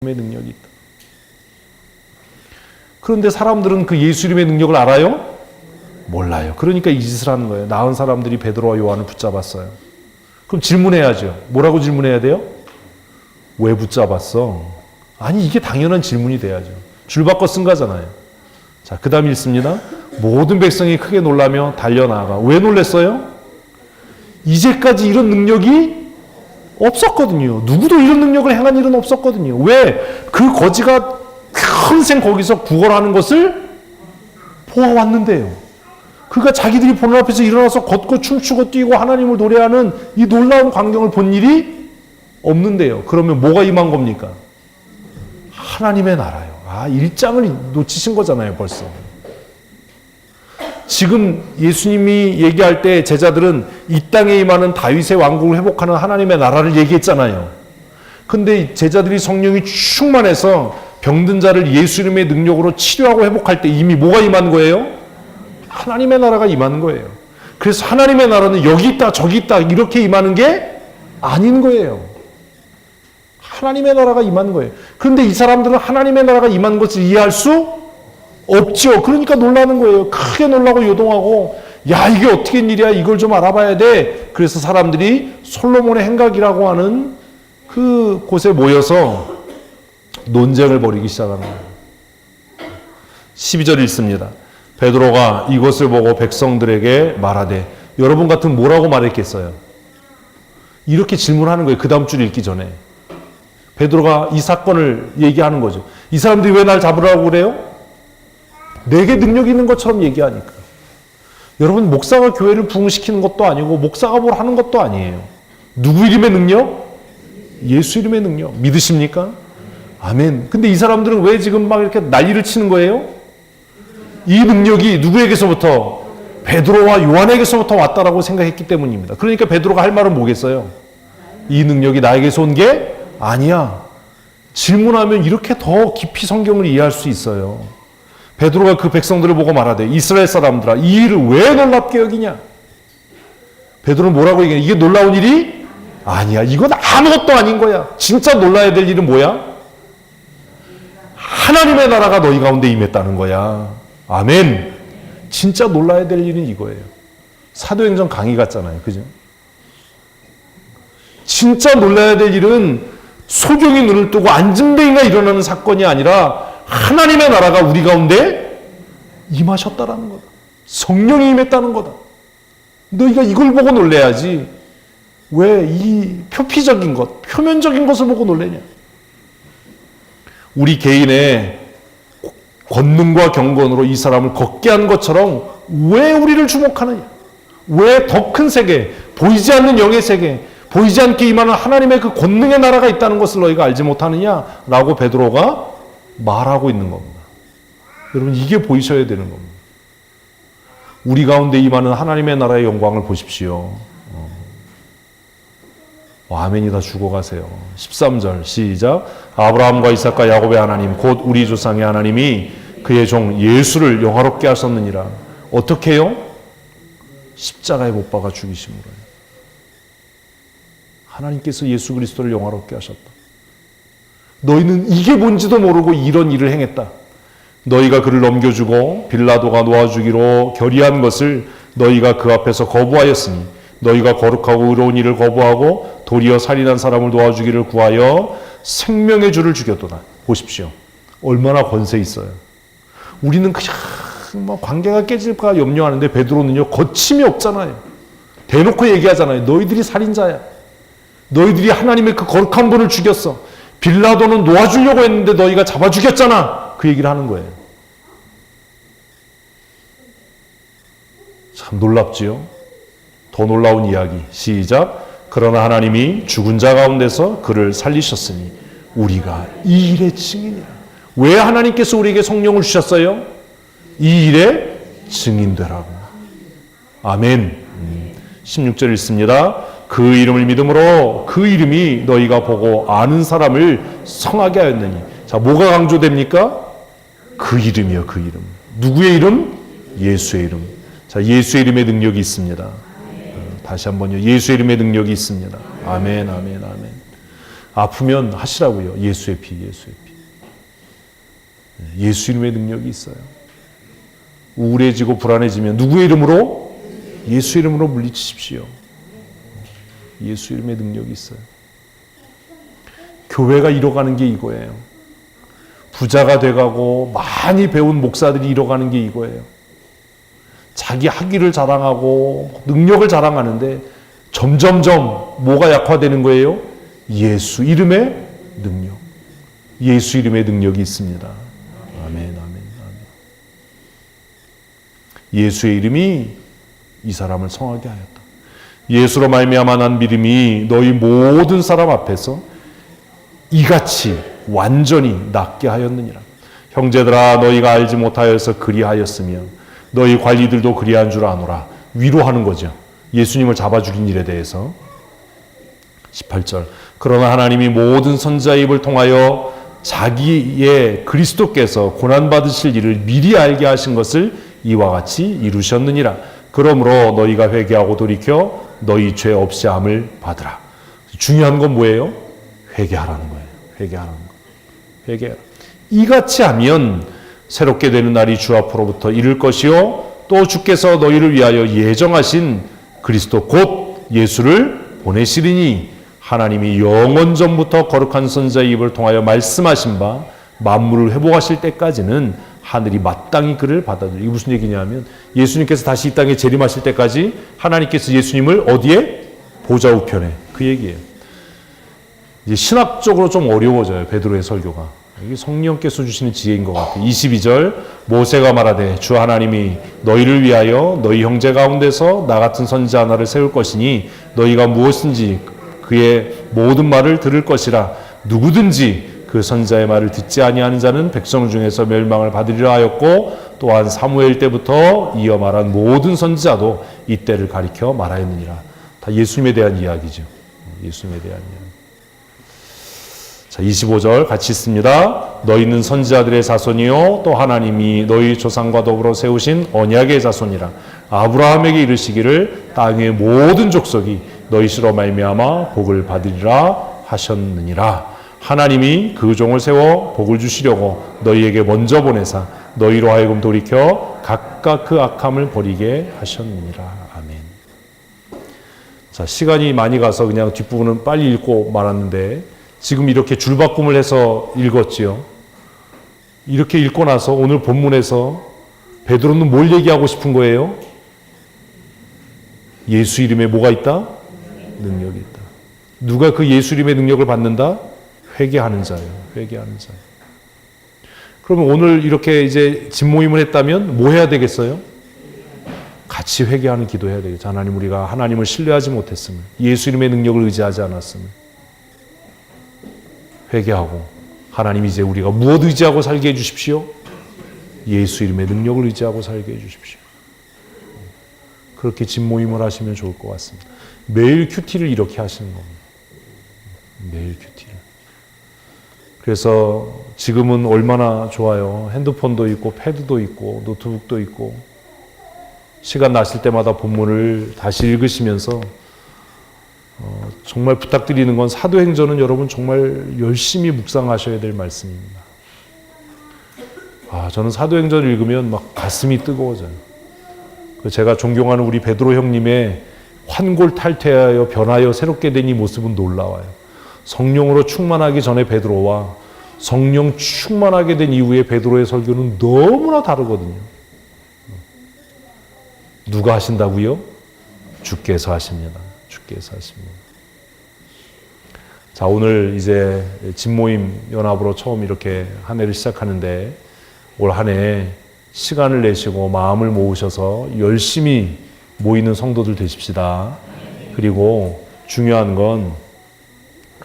능력이 있다. 그런데 사람들은 그 예수 이름의 능력을 알아요? 몰라요. 그러니까 이 짓을 하는 거예요. 나은 사람들이 베드로와 요한을 붙잡았어요. 그럼 질문해야죠. 뭐라고 질문해야 돼요? 왜 붙잡았어? 아니, 이게 당연한 질문이 돼야죠. 줄 바꿔 쓴 거잖아요. 자, 그 다음 읽습니다. 모든 백성이 크게 놀라며 달려나가. 왜 놀랬어요? 이제까지 이런 능력이 없었거든요. 누구도 이런 능력을 행한 일은 없었거든요. 왜? 그 거지가 평생 거기서 구걸하는 것을 보아왔는데요. 그가 자기들이 보는 앞에서 일어나서 걷고 춤추고 뛰고 하나님을 노래하는 이 놀라운 광경을 본 일이 없는데요. 그러면 뭐가 임한 겁니까? 하나님의 나라요. 아, 1장을 놓치신 거잖아요, 벌써. 지금 예수님이 얘기할 때 제자들은 이 땅에 임하는 다윗의 왕국을 회복하는 하나님의 나라를 얘기했잖아요. 근데 제자들이 성령이 충만해서 병든 자를 예수 이름의 능력으로 치료하고 회복할 때 이미 뭐가 임한 거예요? 하나님의 나라가 임하는 거예요. 그래서 하나님의 나라는 여기 있다 저기 있다 이렇게 임하는 게 아닌 거예요. 하나님의 나라가 임하는 거예요. 그런데 이 사람들은 하나님의 나라가 임하는 것을 이해할 수 없죠. 그러니까 놀라는 거예요. 크게 놀라고 요동하고, 야, 이게 어떻게 된 일이야? 이걸 좀 알아봐야 돼. 그래서 사람들이 솔로몬의 행각이라고 하는 그 곳에 모여서 논쟁을 벌이기 시작하는 거예요. 12절 읽습니다. 베드로가 이것을 보고 백성들에게 말하되, 여러분 같으면 뭐라고 말했겠어요? 이렇게 질문하는 거예요. 그 다음 줄 읽기 전에. 베드로가 이 사건을 얘기하는 거죠. 이 사람들이 왜 날 잡으라고 그래요? 내게 능력이 있는 것처럼 얘기하니까. 여러분, 목사가 교회를 부흥시키는 것도 아니고 목사가 뭘 하는 것도 아니에요. 누구 이름의 능력? 예수 이름의 능력. 믿으십니까? 아멘. 근데 이 사람들은 왜 지금 막 이렇게 난리를 치는 거예요? 이 능력이 누구에게서부터? 베드로와 요한에게서부터 왔다라고 생각했기 때문입니다. 그러니까 베드로가 할 말은 뭐겠어요? 이 능력이 나에게서 온 게 아니야. 질문하면 이렇게 더 깊이 성경을 이해할 수 있어요. 베드로가 그 백성들을 보고 말하되, 이스라엘 사람들아, 이 일을 왜 놀랍게 여기냐? 베드로는 뭐라고 얘기해? 이게 놀라운 일이 아니야. 이건 아무것도 아닌 거야. 진짜 놀라야 될 일은 뭐야? 하나님의 나라가 너희 가운데 임했다는 거야. 아멘. 진짜 놀라야 될 일은 이거예요. 사도행전 강의 같잖아요. 그죠? 진짜 놀라야 될 일은 소경이 눈을 뜨고 안진뱅이가 일어나는 사건이 아니라 하나님의 나라가 우리 가운데 임하셨다라는 거다. 성령이 임했다는 거다. 너희가 이걸 보고 놀래야지. 왜 이 표피적인 것, 표면적인 것을 보고 놀래냐? 우리 개인의 권능과 경건으로 이 사람을 걷게 한 것처럼 왜 우리를 주목하느냐? 왜 더 큰 세계, 보이지 않는 영의 세계, 보이지 않게 임하는 하나님의 그 권능의 나라가 있다는 것을 너희가 알지 못하느냐라고 베드로가 말하고 있는 겁니다. 여러분, 이게 보이셔야 되는 겁니다. 우리 가운데 임하는 하나님의 나라의 영광을 보십시오. 아멘이 다 죽어가세요. 13절 시작. 아브라함과 이삭과 야곱의 하나님 곧 우리 조상의 하나님이 그의 종 예수를 영화롭게 하셨느니라. 어떻게 해요? 십자가에 못 박아 죽이심으로요. 하나님께서 예수 그리스도를 영화롭게 하셨다. 너희는 이게 뭔지도 모르고 이런 일을 행했다. 너희가 그를 넘겨주고 빌라도가 놓아주기로 결의한 것을 너희가 그 앞에서 거부하였으니 너희가 거룩하고 의로운 일을 거부하고 도리어 살인한 사람을 놓아주기를 구하여 생명의 주를 죽였도다. 보십시오. 얼마나 권세 있어요. 우리는 그냥 뭐 관계가 깨질까 염려하는데 베드로는요, 거침이 없잖아요. 대놓고 얘기하잖아요. 너희들이 살인자야. 너희들이 하나님의 그 거룩한 분을 죽였어. 빌라도는 놓아주려고 했는데 너희가 잡아 죽였잖아. 그 얘기를 하는 거예요. 참 놀랍지요? 더 놀라운 이야기. 시작. 그러나 하나님이 죽은 자 가운데서 그를 살리셨으니 우리가 이 일의 증인이라. 왜 하나님께서 우리에게 성령을 주셨어요? 이 일의 증인되라고. 아멘. 16절 읽습니다. 그 이름을 믿음으로 그 이름이 너희가 보고 아는 사람을 성하게 하였느니. 자, 뭐가 강조됩니까? 그 이름이요, 그 이름. 누구의 이름? 예수의 이름. 자, 예수의 이름의 능력이 있습니다. 다시 한번요. 예수의 이름의 능력이 있습니다. 아멘, 아멘, 아멘. 아프면 하시라고요. 예수의 피, 예수의 피. 예수 이름의 능력이 있어요. 우울해지고 불안해지면 누구의 이름으로? 예수 이름으로 물리치십시오. 예수 이름의 능력이 있어요. 교회가 잃어가는 게 이거예요. 부자가 돼가고 많이 배운 목사들이 잃어가는 게 이거예요. 자기 학위를 자랑하고 능력을 자랑하는데 점점점 뭐가 약화되는 거예요? 예수 이름의 능력. 예수 이름의 능력이 있습니다. 아멘, 아멘, 아멘. 예수의 이름이 이 사람을 성하게 하였다. 예수로 말미암아 난 믿음이 너희 모든 사람 앞에서 이같이 완전히 낫게 하였느니라. 형제들아 너희가 알지 못하여서 그리하였으며 너희 관리들도 그리한 줄 아노라. 위로하는 거죠. 예수님을 잡아 죽인 일에 대해서. 18절 그러나 하나님이 모든 선지자의 입을 통하여 자기의 그리스도께서 고난받으실 일을 미리 알게 하신 것을 이와 같이 이루셨느니라. 그러므로 너희가 회개하고 돌이켜 너희 죄 없이 함을 받으라. 중요한 건 뭐예요? 회개하라는 거예요. 회개하라는 거. 회개하라. 이같이 하면 새롭게 되는 날이 주 앞으로부터 이를 것이요 또 주께서 너희를 위하여 예정하신 그리스도 곧 예수를 보내시리니 하나님이 영원 전부터 거룩한 선지자의 입을 통하여 말씀하신 바 만물을 회복하실 때까지는 하늘이 마땅히 그를 받아들이고. 이게 무슨 얘기냐면 예수님께서 다시 이 땅에 재림하실 때까지 하나님께서 예수님을 어디에? 보좌 우편에. 그 얘기예요. 이제 신학적으로 좀 어려워져요. 베드로의 설교가. 이게 성령께서 주시는 지혜인 것 같아요. 22절 모세가 말하되 주 하나님이 너희를 위하여 너희 형제 가운데서 나 같은 선지자 하나를 세울 것이니 너희가 무엇인지 그의 모든 말을 들을 것이라. 누구든지 그 선지자의 말을 듣지 아니하는 자는 백성 중에서 멸망을 받으리라 하였고 또한 사무엘 때부터 이어 말한 모든 선지자도 이때를 가리켜 말하였느니라. 다 예수님에 대한 이야기죠. 예수님에 대한 이야기. 자, 25절 같이 있습니다. 너희는 선지자들의 자손이요 또 하나님이 너희 조상과 더불어 세우신 언약의 자손이라. 아브라함에게 이르시기를 땅의 모든 족속이 너희 시로 말미암아 복을 받으리라 하셨느니라. 하나님이 그 종을 세워 복을 주시려고 너희에게 먼저 보내사 너희로 하여금 돌이켜 각각 그 악함을 버리게 하셨느니라. 아멘. 자, 시간이 많이 가서 그냥 뒷부분은 빨리 읽고 말았는데 지금 이렇게 줄바꿈을 해서 읽었지요. 이렇게 읽고 나서 오늘 본문에서 베드로는 뭘 얘기하고 싶은 거예요? 예수 이름에 뭐가 있다? 능력이 있다. 누가 그 예수 이름의 능력을 받는다? 회개하는 자예요. 회개하는 자. 그러면 오늘 이렇게 이제 집모임을 했다면 뭐 해야 되겠어요? 같이 회개하는 기도해야 되겠죠. 하나님, 우리가 하나님을 신뢰하지 못했음을, 예수 이름의 능력을 의지하지 않았음을 회개하고, 하나님 이제 우리가 무엇 의지하고 살게 해주십시오? 예수 이름의 능력을 의지하고 살게 해주십시오. 그렇게 집모임을 하시면 좋을 것 같습니다. 매일 큐티를 이렇게 하시는 겁니다. 매일 큐티를. 그래서 지금은 얼마나 좋아요. 핸드폰도 있고 패드도 있고 노트북도 있고 시간 나실 때마다 본문을 다시 읽으시면서 정말 부탁드리는 건 사도행전은 여러분 정말 열심히 묵상하셔야 될 말씀입니다. 저는 사도행전을 읽으면 막 가슴이 뜨거워져요. 제가 존경하는 우리 베드로 형님의 환골탈퇴하여 변하여 새롭게 된 이 모습은 놀라워요. 성령으로 충만하기 전에 베드로와 성령 충만하게 된 이후에 베드로의 설교는 너무나 다르거든요. 누가 하신다고요? 주께서 하십니다. 주께서 하십니다. 자, 오늘 이제 집모임 연합으로 처음 이렇게 한 해를 시작하는데 올 한 해 시간을 내시고 마음을 모으셔서 열심히 모이는 성도들 되십시다. 그리고 중요한 건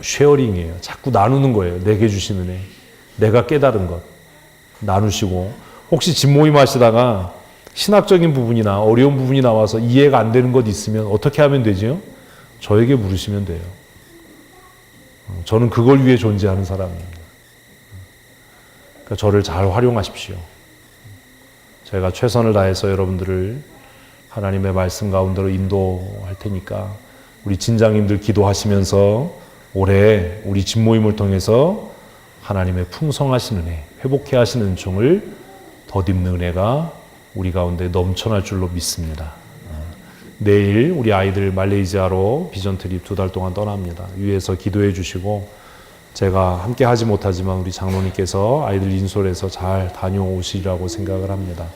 쉐어링이에요. 자꾸 나누는 거예요. 내게 주신 은혜, 내가 깨달은 것 나누시고, 혹시 집모임 하시다가 신학적인 부분이나 어려운 부분이 나와서 이해가 안 되는 것 있으면 어떻게 하면 되죠? 저에게 물으시면 돼요. 저는 그걸 위해 존재하는 사람입니다. 그러니까 저를 잘 활용하십시오. 제가 최선을 다해서 여러분들을 하나님의 말씀 가운데로 인도할 테니까 우리 진장님들 기도하시면서 올해 우리 집모임을 통해서 하나님의 풍성하신 은혜, 회복해 하시는 은총을 덧입는 은혜가 우리 가운데 넘쳐날 줄로 믿습니다. 내일 우리 아이들 말레이시아로 비전 트립 2달 동안 떠납니다. 위에서 기도해 주시고, 제가 함께 하지 못하지만 우리 장로님께서 아이들 인솔해서 잘 다녀오시리라고 생각을 합니다.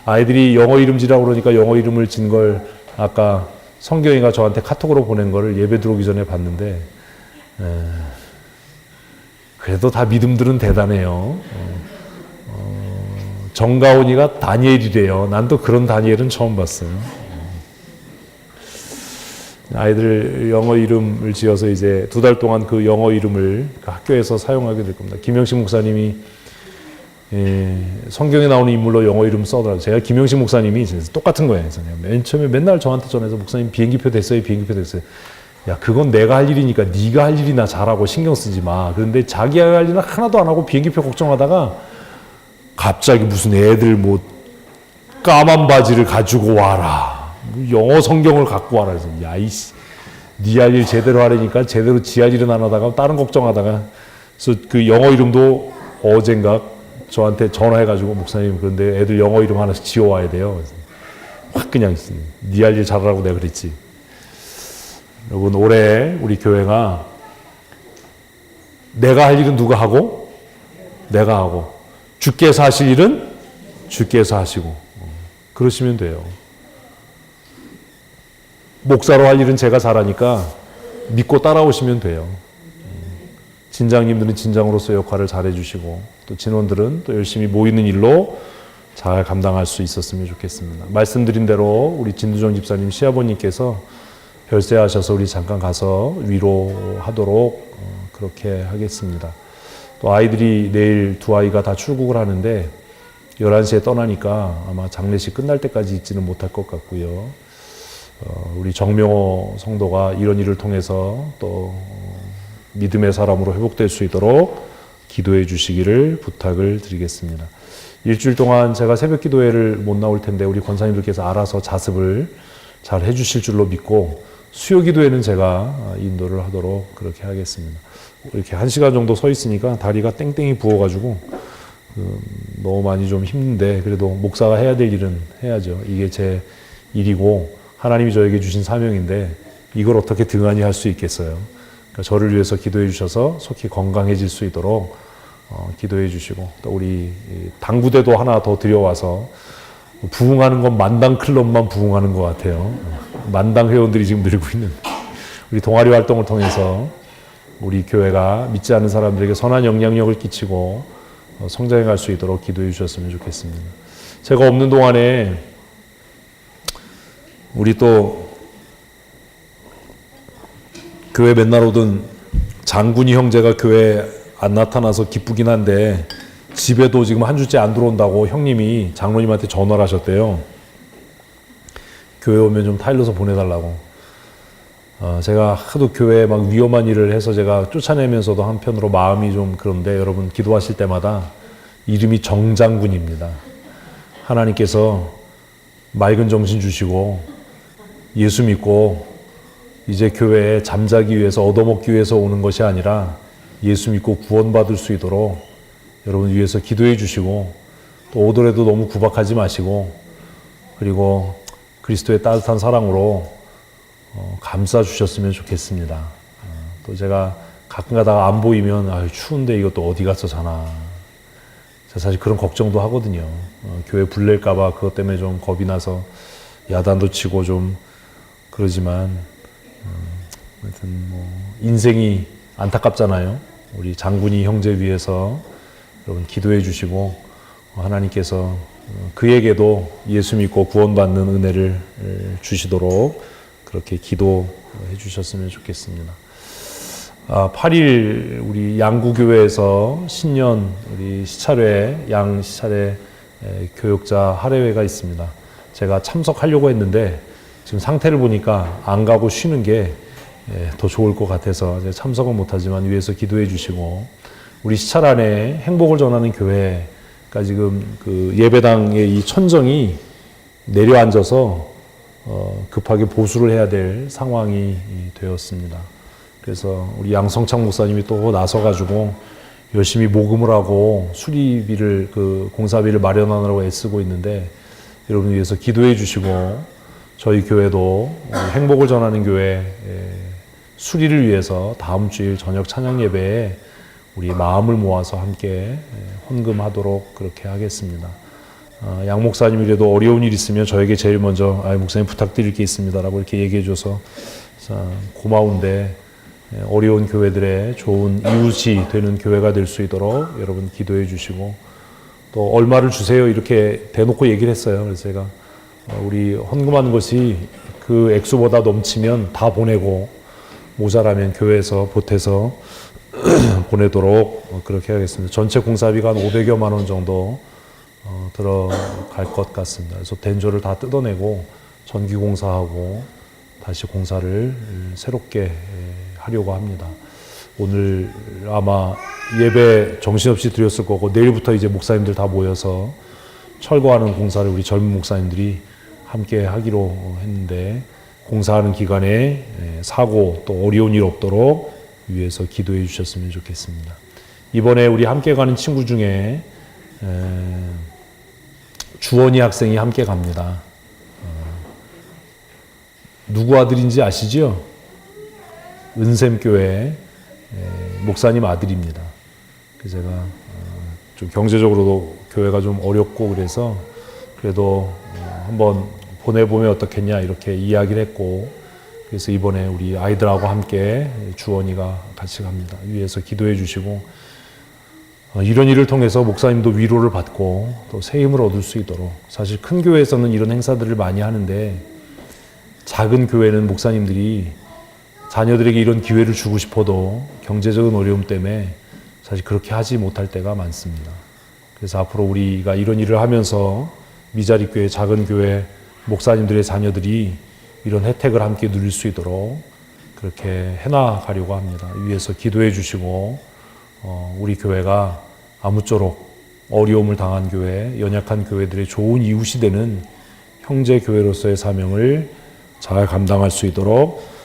아이들이 영어 이름 지라고 그러니까 영어 이름을 진 걸 아까 성경이가 저한테 카톡으로 보낸 거를 예배 들어오기 전에 봤는데, 그래도 다 믿음들은 대단해요. 정가온이가 다니엘이래요. 난 또 그런 다니엘은 처음 봤어요. 아이들 영어 이름을 지어서 이제 2달 동안 그 영어 이름을 그 학교에서 사용하게 될 겁니다. 김영식 목사님이 성경에 나오는 인물로 영어 이름 써더라고요. 제가 김영식 목사님이 똑같은 거예요. 맨 처음에 맨날 저한테 전해서 목사님 비행기표 됐어요. 비행기표 됐어요. 야, 그건 내가 할 일이니까 네가 할 일이나 잘하고 신경 쓰지 마. 그런데 자기가 할 일은 하나도 안 하고 비행기표 걱정하다가 갑자기 무슨 애들 뭐 까만 바지를 가지고 와라. 영어 성경을 갖고 와라. 그래서 야, 이씨, 네 할 일 제대로 하려니까 제대로 지 할 일은 안 하다가 다른 걱정하다가, 그래서 그 영어 이름도 어젠가 저한테 전화해가지고 목사님 그런데 애들 영어 이름 하나씩 지어와야 돼요. 그래서 확 그냥 네 할 일 잘하라고 내가 그랬지. 여러분, 올해 우리 교회가 내가 할 일은 누가 하고? 내가 하고, 주께서 하실 일은 주께서 하시고, 그러시면 돼요. 목사로 할 일은 제가 잘하니까 믿고 따라오시면 돼요. 진장님들은 진장으로서 역할을 잘 해주시고, 또 진원들은 또 열심히 모이는 일로 잘 감당할 수 있었으면 좋겠습니다. 말씀드린 대로 우리 진두정 집사님 시아버님께서 별세하셔서 우리 잠깐 가서 위로하도록 그렇게 하겠습니다. 또 아이들이 내일 두 아이가 다 출국을 하는데 11시에 떠나니까 아마 장례식 끝날 때까지 있지는 못할 것 같고요. 우리 정명호 성도가 이런 일을 통해서 또 믿음의 사람으로 회복될 수 있도록 기도해 주시기를 부탁을 드리겠습니다. 일주일 동안 제가 새벽 기도회를 못 나올 텐데 우리 권사님들께서 알아서 자습을 잘 해주실 줄로 믿고, 수요 기도회는 제가 인도를 하도록 그렇게 하겠습니다. 이렇게 1시간 정도 서 있으니까 다리가 땡땡이 부어가지고 너무 많이 좀 힘든데, 그래도 목사가 해야 될 일은 해야죠. 이게 제 일이고 하나님이 저에게 주신 사명인데 이걸 어떻게 등한히 할 수 있겠어요. 그러니까 저를 위해서 기도해 주셔서 속히 건강해질 수 있도록 기도해 주시고, 또 우리 당구대도 하나 더 들여와서 부흥하는 건 만당 클럽만 부흥하는 것 같아요. 만당 회원들이 지금 늘고 있는 우리 동아리 활동을 통해서 우리 교회가 믿지 않는 사람들에게 선한 영향력을 끼치고 성장해 갈 수 있도록 기도해 주셨으면 좋겠습니다. 제가 없는 동안에 우리 또 교회 맨날 오던 장군이 형제가 교회에 안 나타나서 기쁘긴 한데 집에도 지금 한 주째 안 들어온다고 형님이 장로님한테 전화를 하셨대요. 교회 오면 좀 타일러서 보내달라고. 제가 하도 교회에 막 위험한 일을 해서 제가 쫓아내면서도 한편으로 마음이 좀 그런데, 여러분 기도하실 때마다 이름이 정장군입니다. 하나님께서 맑은 정신 주시고 예수 믿고 이제 교회에 잠자기 위해서 얻어먹기 위해서 오는 것이 아니라 예수 믿고 구원받을 수 있도록 여러분 위해서 기도해 주시고, 또 오더라도 너무 구박하지 마시고, 그리고 그리스도의 따뜻한 사랑으로 감싸 주셨으면 좋겠습니다. 또 제가 가끔 가다가 안 보이면 아유 추운데 이것도 어디 가서 자나, 제가 사실 그런 걱정도 하거든요. 교회 불낼까 봐 그것 때문에 좀 겁이 나서 야단도 치고 좀 그러지만 하여튼 뭐 인생이 안타깝잖아요. 우리 장군이 형제 위해서 여러분 기도해 주시고, 하나님께서 그에게도 예수 믿고 구원받는 은혜를 주시도록 그렇게 기도해 주셨으면 좋겠습니다. 8일 우리 양구교회에서 신년 우리 시찰회, 양 시찰회 교육자 할애회가 있습니다. 제가 참석하려고 했는데 지금 상태를 보니까 안 가고 쉬는 게 더 좋을 것 같아서 참석은 못하지만 위에서 기도해 주시고, 우리 시찰 안에 행복을 전하는 교회가 지금 그 예배당의 이 천정이 내려앉아서 급하게 보수를 해야 될 상황이 되었습니다. 그래서 우리 양성창 목사님이 또 나서가지고 열심히 모금을 하고 수리비를 그 공사비를 마련하느라고 애쓰고 있는데 여러분 위해서 기도해 주시고 저희 교회도 행복을 전하는 교회 수리를 위해서 다음 주일 저녁 찬양 예배에 우리 마음을 모아서 함께 헌금하도록 그렇게 하겠습니다. 양 목사님이라도 어려운 일 있으면 저에게 제일 먼저 목사님 부탁드릴 게 있습니다라고 이렇게 얘기해 줘서 고마운데 어려운 교회들의 좋은 이웃이 되는 교회가 될 수 있도록 여러분 기도해 주시고 또 얼마를 주세요 이렇게 대놓고 얘기를 했어요. 그래서 제가 우리 헌금하는 것이 그 액수보다 넘치면 다 보내고 모자라면 교회에서 보태서 보내도록 그렇게 하겠습니다. 전체 공사비가 한 500여만 원 정도 들어갈 것 같습니다. 그래서 된조를 다 뜯어내고 전기 공사하고 다시 공사를 새롭게 하려고 합니다. 오늘 아마 예배 정신없이 드렸을 거고 내일부터 이제 목사님들 다 모여서 철거하는 공사를 우리 젊은 목사님들이 함께 하기로 했는데 공사하는 기간에 사고 또 어려운 일 없도록 위해서 기도해 주셨으면 좋겠습니다. 이번에 우리 함께 가는 친구 중에 주원이 학생이 함께 갑니다. 누구 아들인지 아시죠? 은샘교회 목사님 아들입니다. 그래서 제가 좀 경제적으로도 교회가 좀 어렵고 그래서 그래도 한번 보내보면 어떻겠냐 이렇게 이야기를 했고 그래서 이번에 우리 아이들하고 함께 주원이가 같이 갑니다. 위에서 기도해 주시고 이런 일을 통해서 목사님도 위로를 받고 또 새 힘을 얻을 수 있도록 사실 큰 교회에서는 이런 행사들을 많이 하는데 작은 교회는 목사님들이 자녀들에게 이런 기회를 주고 싶어도 경제적인 어려움 때문에 사실 그렇게 하지 못할 때가 많습니다. 그래서 앞으로 우리가 이런 일을 하면서 미자리 교회, 작은 교회 목사님들의 자녀들이 이런 혜택을 함께 누릴 수 있도록 그렇게 해나가려고 합니다. 위에서 기도해 주시고 우리 교회가 아무쪼록 어려움을 당한 교회, 연약한 교회들의 좋은 이웃이 되는 형제 교회로서의 사명을 잘 감당할 수 있도록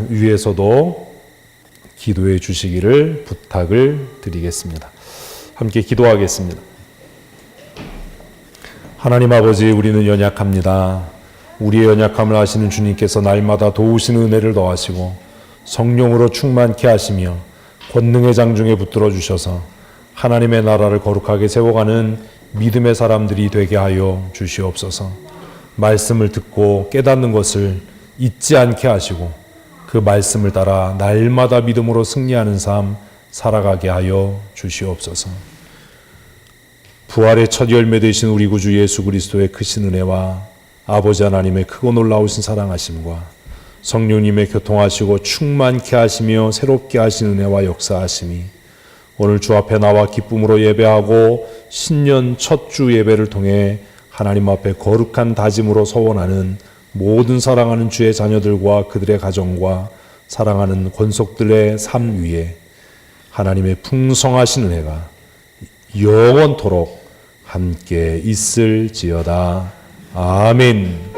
위에서도 기도해 주시기를 부탁을 드리겠습니다. 함께 기도하겠습니다. 하나님 아버지, 우리는 연약합니다. 우리의 연약함을 아시는 주님께서 날마다 도우시는 은혜를 더하시고 성령으로 충만케 하시며 권능의 장중에 붙들어 주셔서 하나님의 나라를 거룩하게 세워가는 믿음의 사람들이 되게 하여 주시옵소서. 말씀을 듣고 깨닫는 것을 잊지 않게 하시고 그 말씀을 따라 날마다 믿음으로 승리하는 삶 살아가게 하여 주시옵소서. 부활의 첫 열매 되신 우리 구주 예수 그리스도의 크신 은혜와 아버지 하나님의 크고 놀라우신 사랑하심과 성령님의 교통하시고 충만케 하시며 새롭게 하신 은혜와 역사하심이 오늘 주 앞에 나와 기쁨으로 예배하고 신년 첫 주 예배를 통해 하나님 앞에 거룩한 다짐으로 서원하는 모든 사랑하는 주의 자녀들과 그들의 가정과 사랑하는 권속들의 삶 위에 하나님의 풍성하신 은혜가 영원토록 함께 있을지어다. 아멘.